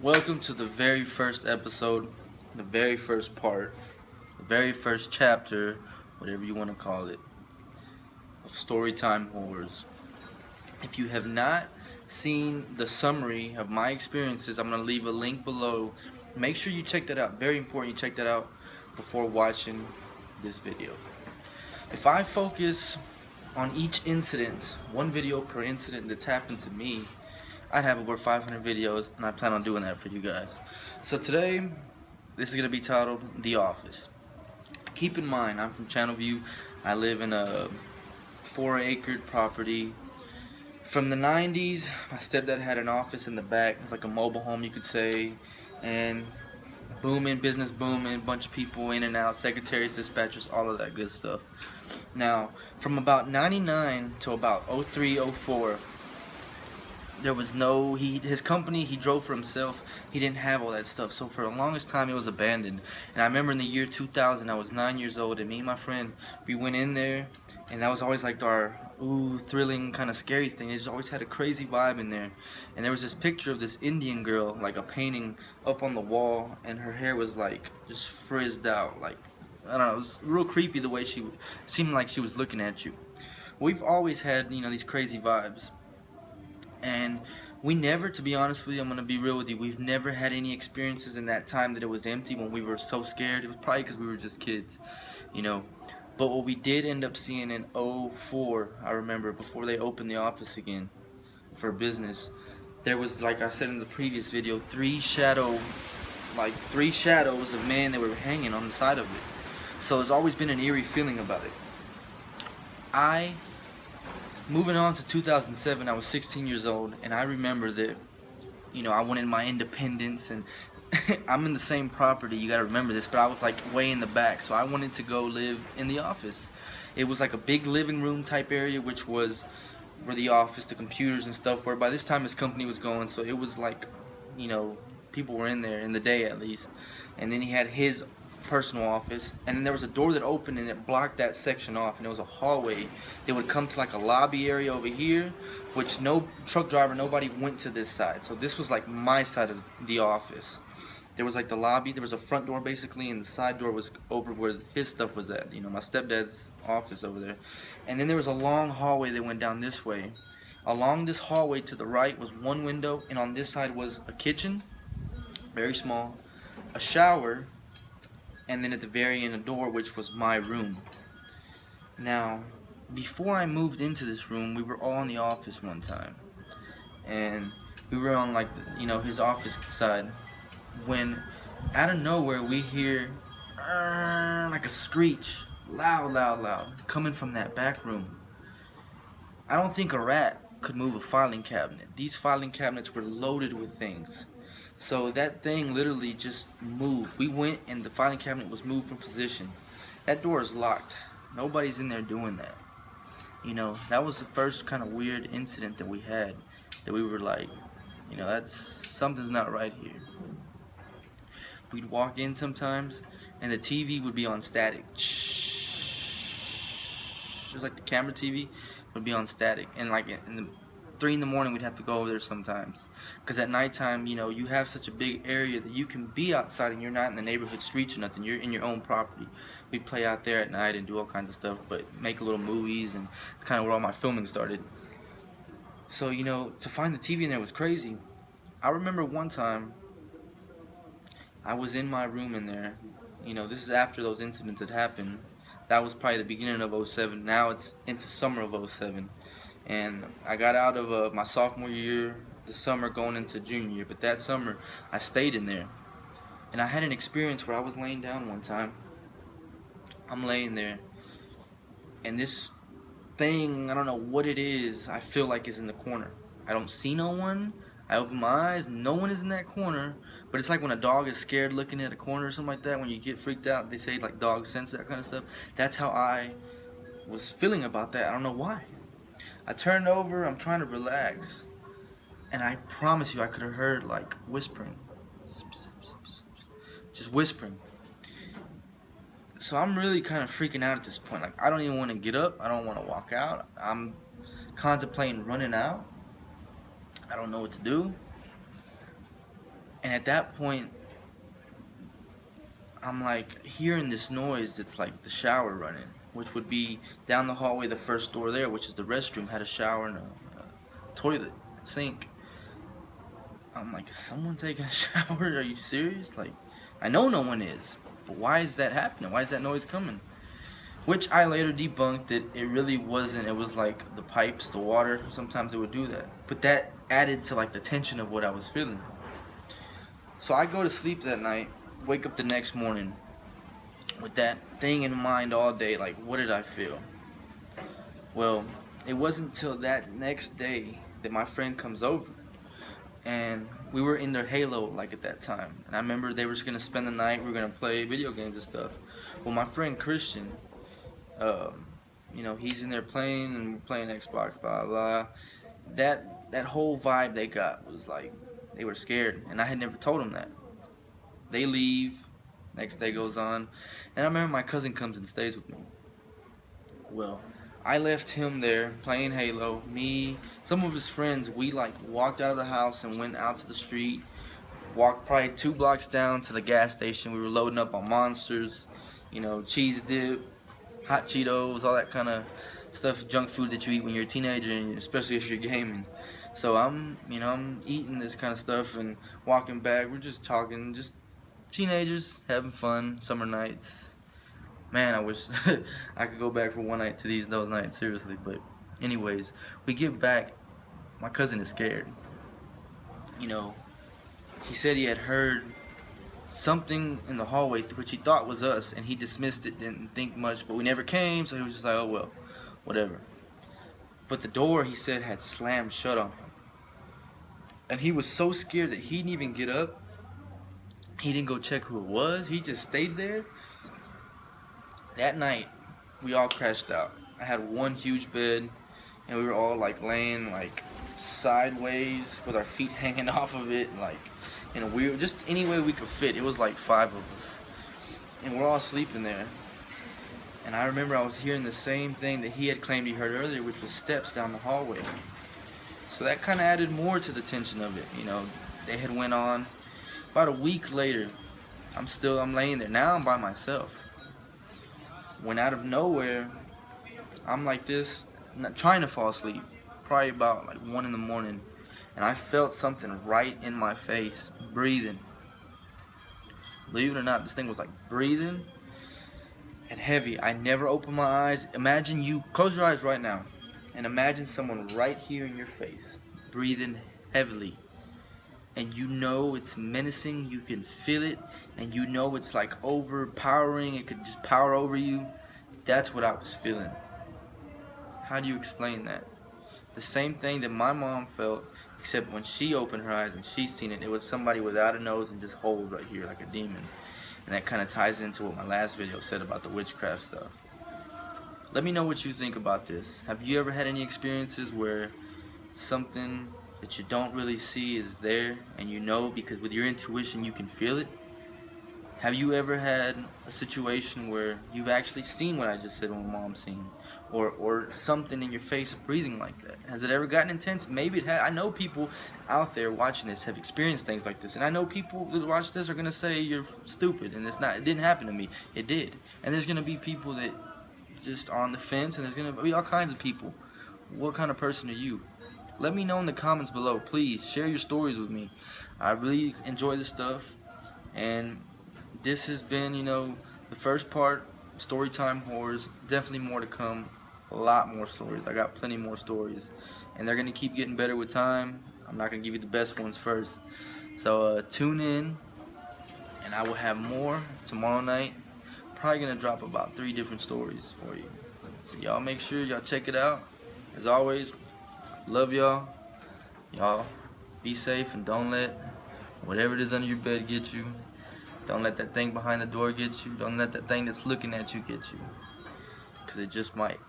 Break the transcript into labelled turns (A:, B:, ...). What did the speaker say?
A: Welcome to the very first episode, the very first part, the very first chapter, whatever you want to call it, of Storytime Horrors. If you have not seen the summary of my experiences, I'm going to leave a link below. Make sure you check that out. Very important you check that out before watching this video. If I focus on each incident, one video per incident that's happened to me, I'd have over 500 videos, and I plan on doing that for you guys. So today, this is going to be titled The Office. Keep in mind, I'm from Channelview. I live in a 4-acre property. From the 90s, my stepdad had an office in the back. It's like a mobile home, you could say. And booming, business booming, bunch of people in and out, secretaries, dispatchers, all of that good stuff. Now, from about 99 to about 03, 04, there was no, his company, he drove for himself. He didn't have all that stuff. So for the longest time, it was abandoned. And I remember in the year 2000, I was 9 years old, and me and my friend, we went in there, and that was always like our, thrilling, kind of scary thing. It just always had a crazy vibe in there. And there was this picture of this Indian girl, like a painting up on the wall, and her hair was like just frizzed out. Like, I don't know, it was real creepy the way she seemed like she was looking at you. We've always had, these crazy vibes. And we never, to be honest with you, I'm going to be real with you, we've never had any experiences in that time that it was empty when we were so scared. It was probably because we were just kids, But what we did end up seeing in 04, I remember, before they opened the office again for business, there was, like I said in the previous video, three shadows of men that were hanging on the side of it. So there's always been an eerie feeling about it. Moving on to 2007, I was 16 years old, and I remember that, I wanted my independence, and I'm in the same property, you gotta remember this, but I was like way in the back, so I wanted to go live in the office. It was like a big living room type area, which was where the office, the computers and stuff were. By this time his company was going, so it was like, people were in there, in the day at least. And then he had his personal office, and then there was a door that opened and it blocked that section off, and it was a hallway that would come to like a lobby area over here, which no truck driver, nobody went to this side. So this was like my side of the office. There was like the lobby, there was a front door basically, and the side door was over where his stuff was at, my stepdad's office over there. And then there was a long hallway that went down this way. Along this hallway to the right was one window, and on this side was a kitchen, very small, a shower, and then at the very end a door, which was my room. Now, before I moved into this room, we were all in the office one time, and we were on like his office side, when out of nowhere we hear like a screech, loud, coming from that back room. I don't think a rat could move a filing cabinet. These filing cabinets were loaded with things. So that thing literally just moved. We went and the filing cabinet was moved from position. That door is locked. Nobody's in there doing that. That was the first kind of weird incident that we had, that we were like, something's not right here. We'd walk in sometimes and the TV would be on static. Just like the camera TV would be on static. And like in the 3 in the morning, we'd have to go over there sometimes, because at nighttime, you have such a big area that you can be outside and you're not in the neighborhood streets or nothing. You're in your own property. We'd play out there at night and do all kinds of stuff, but make little movies, and it's kind of where all my filming started. So to find the TV in there was crazy. I remember one time I was in my room in there. This is after those incidents had happened. That was probably the beginning of 07. Now it's into summer of 07. And I got out of my sophomore year, the summer going into junior year. But that summer, I stayed in there. And I had an experience where I was laying down one time. I'm laying there, and this thing, I don't know what it is, I feel like is in the corner. I don't see no one. I open my eyes, no one is in that corner. But it's like when a dog is scared looking at a corner or something like that, when you get freaked out, they say like dogs sense that kind of stuff. That's how I was feeling about that. I don't know why. I turned over, I'm trying to relax, and I promise you I could have heard like whispering. Just whispering. So I'm really kind of freaking out at this point. Like, I don't even want to get up. I don't want to walk out. I'm contemplating running out. I don't know what to do. And at that point, I'm like hearing this noise that's like the shower running, which would be down the hallway. The first door there, which is the restroom, had a shower and a toilet, sink. I'm like, is someone taking a shower? Are you serious? Like, I know no one is, but why is that happening? Why is that noise coming? Which I later debunked that it really wasn't. It was like the pipes, the water. Sometimes it would do that, but that added to like the tension of what I was feeling. So I go to sleep that night, wake up the next morning with that thing in mind all day. Like, what did I feel? Well, it wasn't until that next day that my friend comes over, and we were in their Halo like at that time. And I remember they were just gonna spend the night. We were gonna play video games and stuff. Well, my friend Christian, he's in there playing and we're playing Xbox, blah blah. That whole vibe they got was like they were scared, and I had never told them that. They leave. Next day goes on, and I remember my cousin comes and stays with me. Well, I left him there playing Halo. Me, some of his friends, we like walked out of the house and went out to the street. Walked probably 2 blocks down to the gas station. We were loading up on Monsters, cheese dip, hot Cheetos, all that kind of stuff, junk food that you eat when you're a teenager, and especially if you're gaming. So I'm eating this kind of stuff and walking back. We're just talking, just teenagers having fun, summer nights. Man, I wish I could go back for one night to those nights, seriously. But anyways, we get back. My cousin is scared. He said he had heard something in the hallway, which he thought was us, and he dismissed it, didn't think much, but we never came, so he was just like, oh well, whatever. But the door, he said, had slammed shut on him. And he was so scared that he didn't even get up. He didn't go check who it was. He just stayed there. That night, we all crashed out. I had one huge bed, and we were all like laying like sideways with our feet hanging off of it, like in a weird, just any way we could fit. It was like 5 of us, and we're all sleeping there. And I remember I was hearing the same thing that he had claimed he heard earlier, which was steps down the hallway. So that kind of added more to the tension of it. They had went on. About a week later, I'm laying there. Now I'm by myself. When out of nowhere, I'm like this, not trying to fall asleep, probably about like 1 in the morning, and I felt something right in my face, breathing. Believe it or not, this thing was like breathing and heavy. I never opened my eyes. Imagine you, close your eyes right now, and imagine someone right here in your face, breathing heavily. And it's menacing, you can feel it, and it's like overpowering, it could just power over you. That's what I was feeling. How do you explain that? The same thing that my mom felt, except when she opened her eyes and she seen it, it was somebody without a nose and just holes right here like a demon. And that kind of ties into what my last video said about the witchcraft stuff. Let me know what you think about this. Have you ever had any experiences where something that you don't really see is there, and because with your intuition you can feel it? Have you ever had a situation where you've actually seen what I just said when Mom's seen, or something in your face breathing like that? Has it ever gotten intense? Maybe it has. I know people out there watching this have experienced things like this, and I know people that watch this are gonna say you're stupid, and it didn't happen to me. It did. And there's gonna be people that just are on the fence, and there's gonna be all kinds of people. What kind of person are you? Let me know in the comments below. Please share your stories with me. I really enjoy this stuff, and this has been, the first part, Storytime Horrors. Definitely more to come. A lot more stories. I got plenty more stories, and they're gonna keep getting better with time. I'm not gonna give you the best ones first, so tune in, and I will have more tomorrow night. Probably gonna drop about 3 different stories for you. So y'all make sure y'all check it out. As always, love y'all. Y'all be safe, and don't let whatever it is under your bed get you. Don't let that thing behind the door get you. Don't let that thing that's looking at you get you, because it just might.